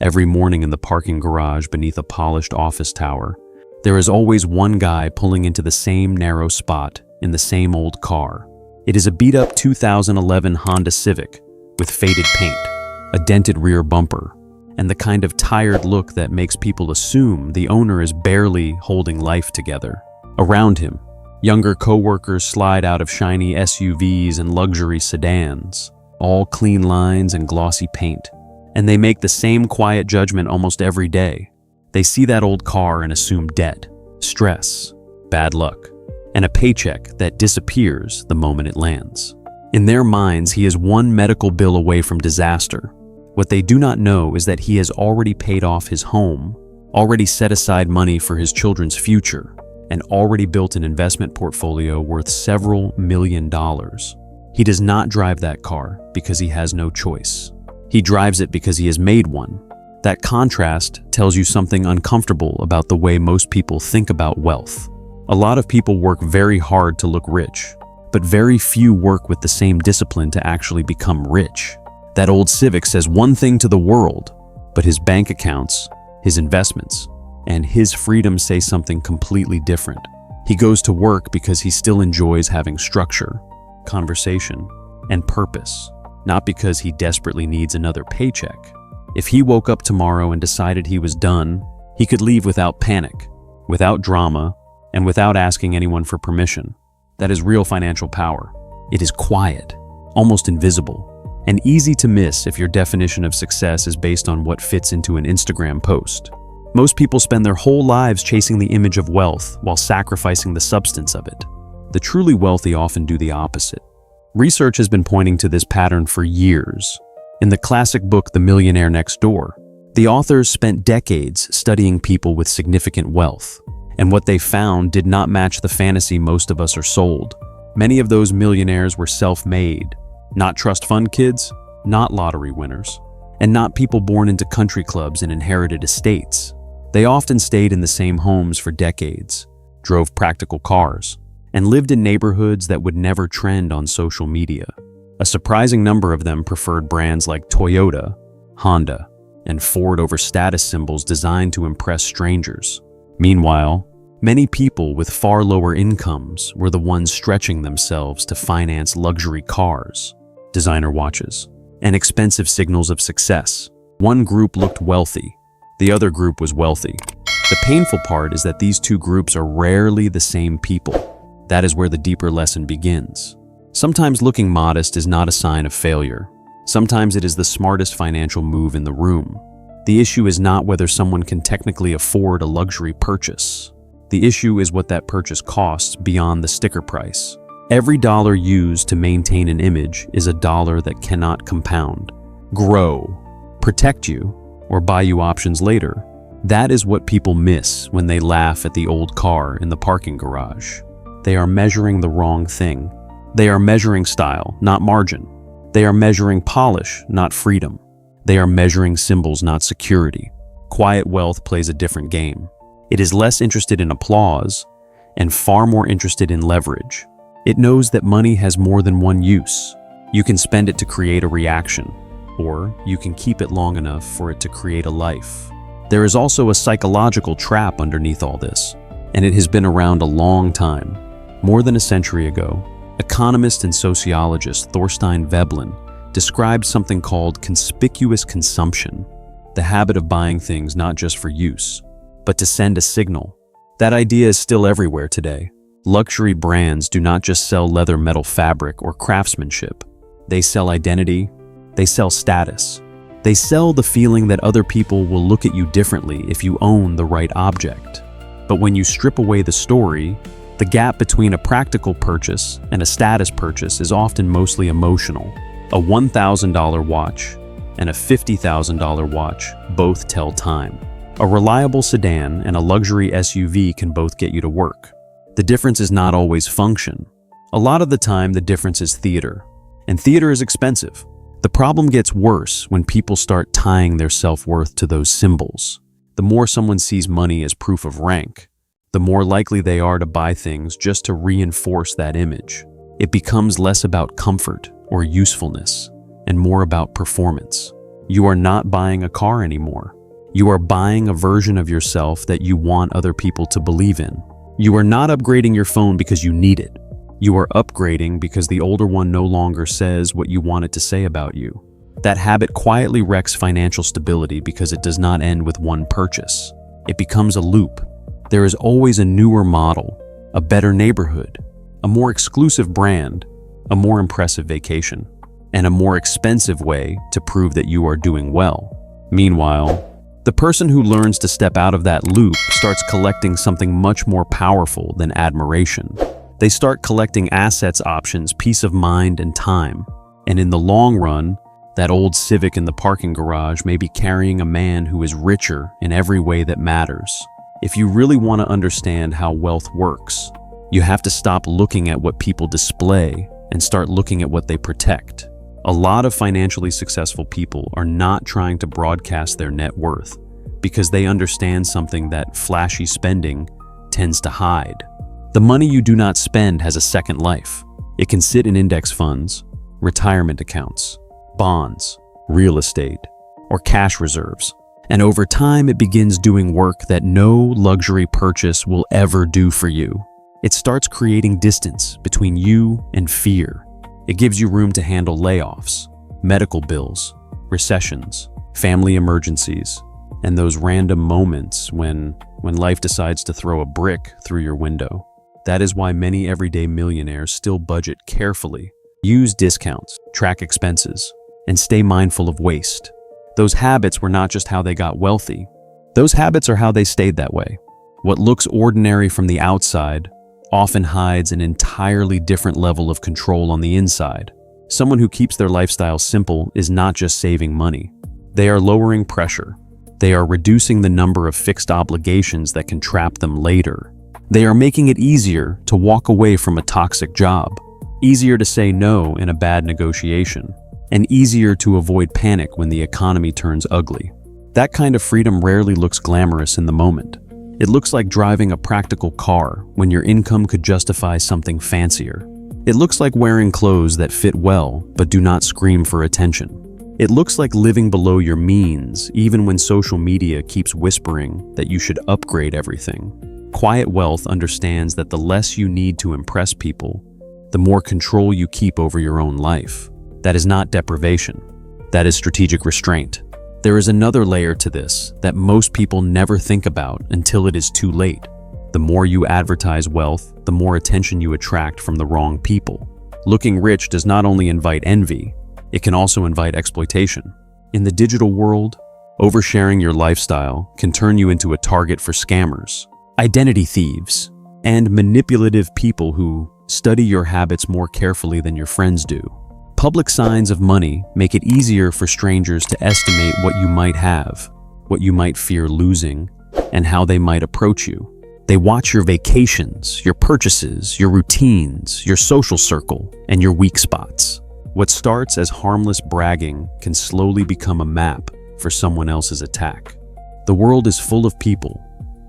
Every morning in the parking garage beneath a polished office tower, there is always one guy pulling into the same narrow spot in the same old car. It is a beat-up 2011 Honda Civic with faded paint, a dented rear bumper, and the kind of tired look that makes people assume the owner is barely holding life together. Around him, younger co-workers slide out of shiny SUVs and luxury sedans, all clean lines and glossy paint. And they make the same quiet judgment almost every day. They see that old car and assume debt, stress, bad luck, and a paycheck that disappears the moment it lands. In their minds, he is one medical bill away from disaster. What they do not know is that he has already paid off his home, already set aside money for his children's future, and already built an investment portfolio worth several $million. He does not drive that car because he has no choice. He drives it because he has made one. That contrast tells you something uncomfortable about the way most people think about wealth. A lot of people work very hard to look rich, but very few work with the same discipline to actually become rich. That old Civic says one thing to the world, but his bank accounts, his investments, and his freedom say something completely different. He goes to work because he still enjoys having structure, conversation, and purpose. Not because he desperately needs another paycheck. If he woke up tomorrow and decided he was done, he could leave without panic, without drama, and without asking anyone for permission. That is real financial power. It is quiet, almost invisible, and easy to miss if your definition of success is based on what fits into an Instagram post. Most people spend their whole lives chasing the image of wealth while sacrificing the substance of it. The truly wealthy often do the opposite. Research has been pointing to this pattern for years. In the classic book, The Millionaire Next Door, the authors spent decades studying people with significant wealth, and what they found did not match the fantasy most of us are sold. Many of those millionaires were self-made, not trust fund kids, not lottery winners, and not people born into country clubs and inherited estates. They often stayed in the same homes for decades, drove practical cars, and lived in neighborhoods that would never trend on social media. A surprising number of them preferred brands like Toyota, Honda, and Ford over status symbols designed to impress strangers. Meanwhile, many people with far lower incomes were the ones stretching themselves to finance luxury cars, designer watches, and expensive signals of success. One group looked wealthy, the other group was wealthy. The painful part is that these two groups are rarely the same people. That is where the deeper lesson begins. Sometimes looking modest is not a sign of failure. Sometimes it is the smartest financial move in the room. The issue is not whether someone can technically afford a luxury purchase. The issue is what that purchase costs beyond the sticker price. Every dollar used to maintain an image is a dollar that cannot compound, grow, protect you, or buy you options later. That is what people miss when they laugh at the old car in the parking garage. They are measuring the wrong thing. They are measuring style, not margin. They are measuring polish, not freedom. They are measuring symbols, not security. Quiet wealth plays a different game. It is less interested in applause and far more interested in leverage. It knows that money has more than one use. You can spend it to create a reaction, or you can keep it long enough for it to create a life. There is also a psychological trap underneath all this, and it has been around a long time. More than a century ago, economist and sociologist Thorstein Veblen described something called conspicuous consumption, the habit of buying things not just for use, but to send a signal. That idea is still everywhere today. Luxury brands do not just sell leather, metal, fabric, or craftsmanship. They sell identity, they sell status. They sell the feeling that other people will look at you differently if you own the right object. But when you strip away the story, the gap between a practical purchase and a status purchase is often mostly emotional. A $1,000 watch and a $50,000 watch both tell time. A reliable sedan and a luxury SUV can both get you to work. The difference is not always function. A lot of the time, the difference is theater. And theater is expensive. The problem gets worse when people start tying their self-worth to those symbols. The more someone sees money as proof of rank, the more likely they are to buy things just to reinforce that image. It becomes less about comfort or usefulness and more about performance. You are not buying a car anymore. You are buying a version of yourself that you want other people to believe in. You are not upgrading your phone because you need it. You are upgrading because the older one no longer says what you want it to say about you. That habit quietly wrecks financial stability because it does not end with one purchase. It becomes a loop. There is always a newer model, a better neighborhood, a more exclusive brand, a more impressive vacation, and a more expensive way to prove that you are doing well. Meanwhile, the person who learns to step out of that loop starts collecting something much more powerful than admiration. They start collecting assets, options, peace of mind, and time. And in the long run, that old Civic in the parking garage may be carrying a man who is richer in every way that matters. If you really want to understand how wealth works, you have to stop looking at what people display and start looking at what they protect. A lot of financially successful people are not trying to broadcast their net worth because they understand something that flashy spending tends to hide. The money you do not spend has a second life. It can sit in index funds, retirement accounts, bonds, real estate, or cash reserves. And over time, it begins doing work that no luxury purchase will ever do for you. It starts creating distance between you and fear. It gives you room to handle layoffs, medical bills, recessions, family emergencies, and those random moments when life decides to throw a brick through your window. That is why many everyday millionaires still budget carefully, use discounts, track expenses, and stay mindful of waste. Those habits were not just how they got wealthy. Those habits are how they stayed that way. What looks ordinary from the outside often hides an entirely different level of control on the inside. Someone who keeps their lifestyle simple is not just saving money. They are lowering pressure. They are reducing the number of fixed obligations that can trap them later. They are making it easier to walk away from a toxic job, easier to say no in a bad negotiation, and easier to avoid panic when the economy turns ugly. That kind of freedom rarely looks glamorous in the moment. It looks like driving a practical car when your income could justify something fancier. It looks like wearing clothes that fit well but do not scream for attention. It looks like living below your means even when social media keeps whispering that you should upgrade everything. Quiet wealth understands that the less you need to impress people, the more control you keep over your own life. That is not deprivation. That is strategic restraint. There is another layer to this that most people never think about until it is too late. The more you advertise wealth, the more attention you attract from the wrong people. Looking rich does not only invite envy, it can also invite exploitation. In the digital world, oversharing your lifestyle can turn you into a target for scammers, identity thieves, and manipulative people who study your habits more carefully than your friends do. Public signs of money make it easier for strangers to estimate what you might have, what you might fear losing, and how they might approach you. They watch your vacations, your purchases, your routines, your social circle, and your weak spots. What starts as harmless bragging can slowly become a map for someone else's attack. The world is full of people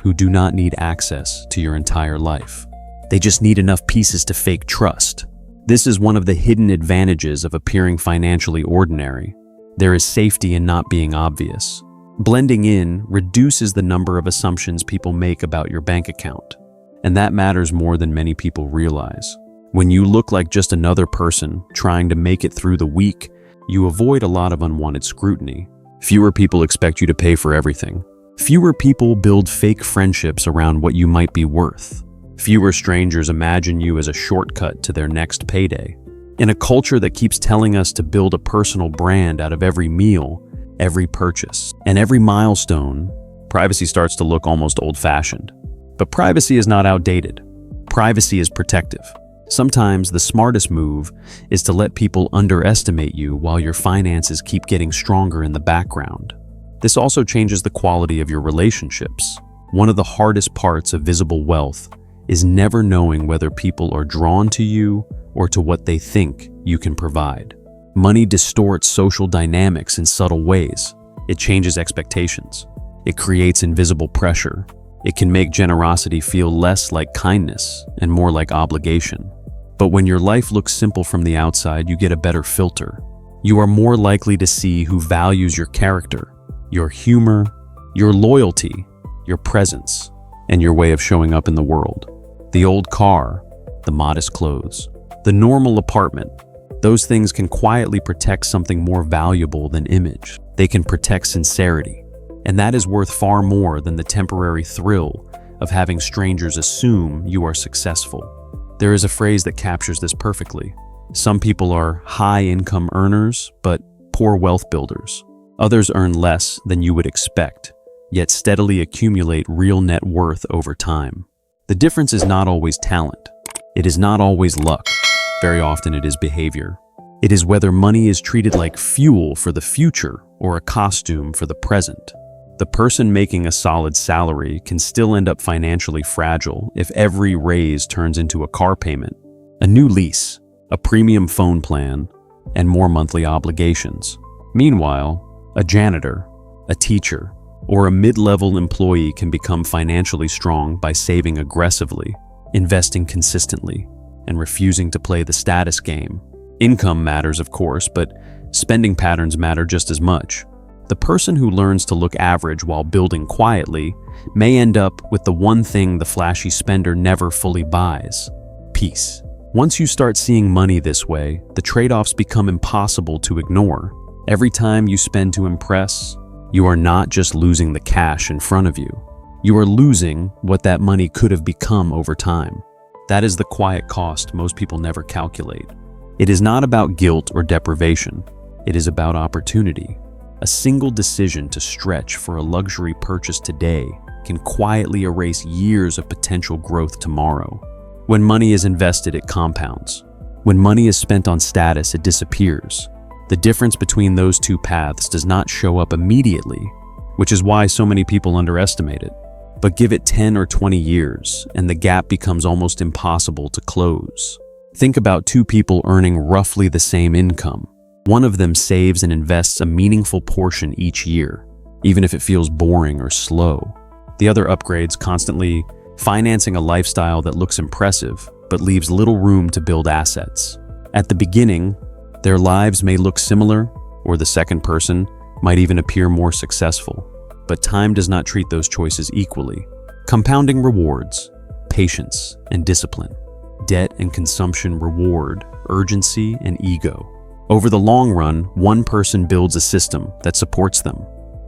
who do not need access to your entire life. They just need enough pieces to fake trust. This is one of the hidden advantages of appearing financially ordinary. There is safety in not being obvious. Blending in reduces the number of assumptions people make about your bank account, and that matters more than many people realize. When you look like just another person trying to make it through the week, you avoid a lot of unwanted scrutiny. Fewer people expect you to pay for everything. Fewer people build fake friendships around what you might be worth. Fewer strangers imagine you as a shortcut to their next payday. In a culture that keeps telling us to build a personal brand out of every meal, every purchase, and every milestone, privacy starts to look almost old-fashioned. But privacy is not outdated. Privacy is protective. Sometimes the smartest move is to let people underestimate you while your finances keep getting stronger in the background. This also changes the quality of your relationships. One of the hardest parts of visible wealth is never knowing whether people are drawn to you or to what they think you can provide. Money distorts social dynamics in subtle ways. It changes expectations. It creates invisible pressure. It can make generosity feel less like kindness and more like obligation. But when your life looks simple from the outside, you get a better filter. You are more likely to see who values your character, your humor, your loyalty, your presence, and your way of showing up in the world. The old car, the modest clothes, the normal apartment, those things can quietly protect something more valuable than image. They can protect sincerity, and that is worth far more than the temporary thrill of having strangers assume you are successful. There is a phrase that captures this perfectly. Some people are high-income earners, but poor wealth builders. Others earn less than you would expect, yet steadily accumulate real net worth over time. The difference is not always talent. It is not always luck. Very often it is behavior. It is whether money is treated like fuel for the future or a costume for the present. The person making a solid salary can still end up financially fragile if every raise turns into a car payment, a new lease, a premium phone plan, and more monthly obligations. Meanwhile, a janitor, a teacher, or a mid-level employee can become financially strong by saving aggressively, investing consistently, and refusing to play the status game. Income matters, of course, but spending patterns matter just as much. The person who learns to look average while building quietly may end up with the one thing the flashy spender never fully buys: peace. Once you start seeing money this way, the trade-offs become impossible to ignore. Every time you spend to impress, you are not just losing the cash in front of you. You are losing what that money could have become over time. That is the quiet cost most people never calculate. It is not about guilt or deprivation. It is about opportunity. A single decision to stretch for a luxury purchase today can quietly erase years of potential growth tomorrow. When money is invested, it compounds. When money is spent on status, it disappears. The difference between those two paths does not show up immediately, which is why so many people underestimate it. But give it 10 or 20 years, and the gap becomes almost impossible to close. Think about two people earning roughly the same income. One of them saves and invests a meaningful portion each year, even if it feels boring or slow. The other upgrades, constantly financing a lifestyle that looks impressive, but leaves little room to build assets. At the beginning, their lives may look similar, or the second person might even appear more successful. But time does not treat those choices equally. Compounding rewards patience and discipline. Debt and consumption reward urgency and ego. Over the long run, one person builds a system that supports them.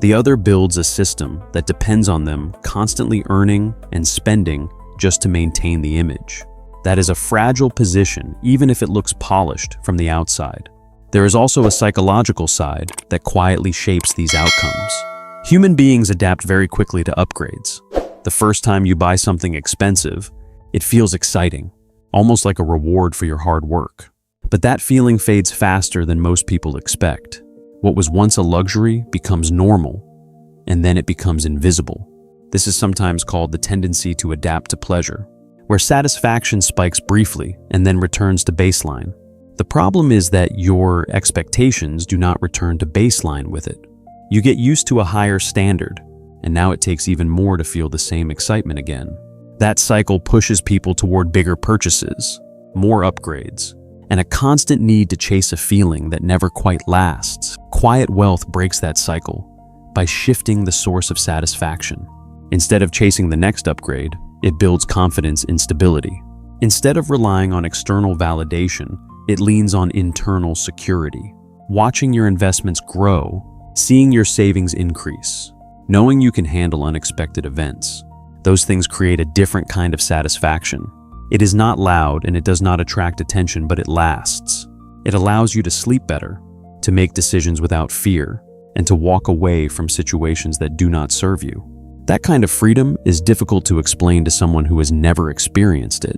The other builds a system that depends on them constantly earning and spending just to maintain the image. That is a fragile position, even if it looks polished from the outside. There is also a psychological side that quietly shapes these outcomes. Human beings adapt very quickly to upgrades. The first time you buy something expensive, it feels exciting, almost like a reward for your hard work. But that feeling fades faster than most people expect. What was once a luxury becomes normal, and then it becomes invisible. This is sometimes called the tendency to adapt to pleasure, where satisfaction spikes briefly and then returns to baseline. The problem is that your expectations do not return to baseline with it. You get used to a higher standard, and now it takes even more to feel the same excitement again. That cycle pushes people toward bigger purchases, more upgrades, and a constant need to chase a feeling that never quite lasts. Quiet wealth breaks that cycle by shifting the source of satisfaction. Instead of chasing the next upgrade, it builds confidence in stability. Instead of relying on external validation, it leans on internal security. Watching your investments grow, seeing your savings increase, knowing you can handle unexpected events. Those things create a different kind of satisfaction. It is not loud and it does not attract attention, but it lasts. It allows you to sleep better, to make decisions without fear, and to walk away from situations that do not serve you. That kind of freedom is difficult to explain to someone who has never experienced it.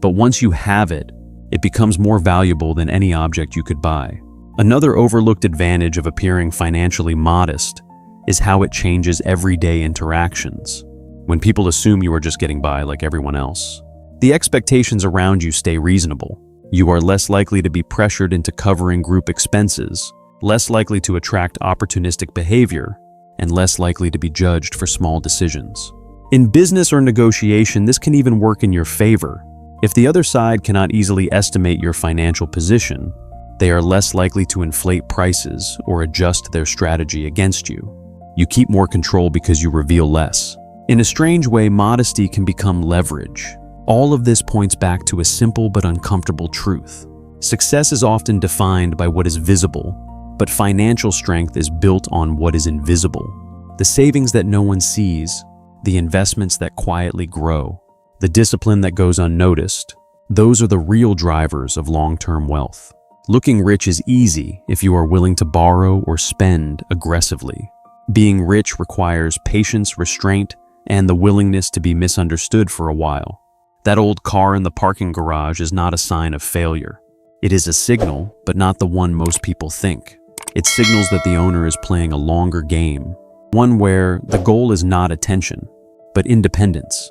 But once you have it, it becomes more valuable than any object you could buy. Another overlooked advantage of appearing financially modest is how it changes everyday interactions. When people assume you are just getting by like everyone else, the expectations around you stay reasonable. You are less likely to be pressured into covering group expenses, less likely to attract opportunistic behavior, and less likely to be judged for small decisions. In business or negotiation, this can even work in your favor. If the other side cannot easily estimate your financial position, They are less likely to inflate prices or adjust their strategy against you. You keep more control because you reveal less. In a strange way, modesty can become leverage. All of this points back to a simple but uncomfortable truth. Success is often defined by what is visible, but financial strength is built on what is invisible. The savings that no one sees, the investments that quietly grow, the discipline that goes unnoticed, those are the real drivers of long-term wealth. Looking rich is easy if you are willing to borrow or spend aggressively. Being rich requires patience, restraint, and the willingness to be misunderstood for a while. That old car in the parking garage is not a sign of failure. It is a signal, but not the one most people think. It signals that the owner is playing a longer game, one where the goal is not attention, but independence.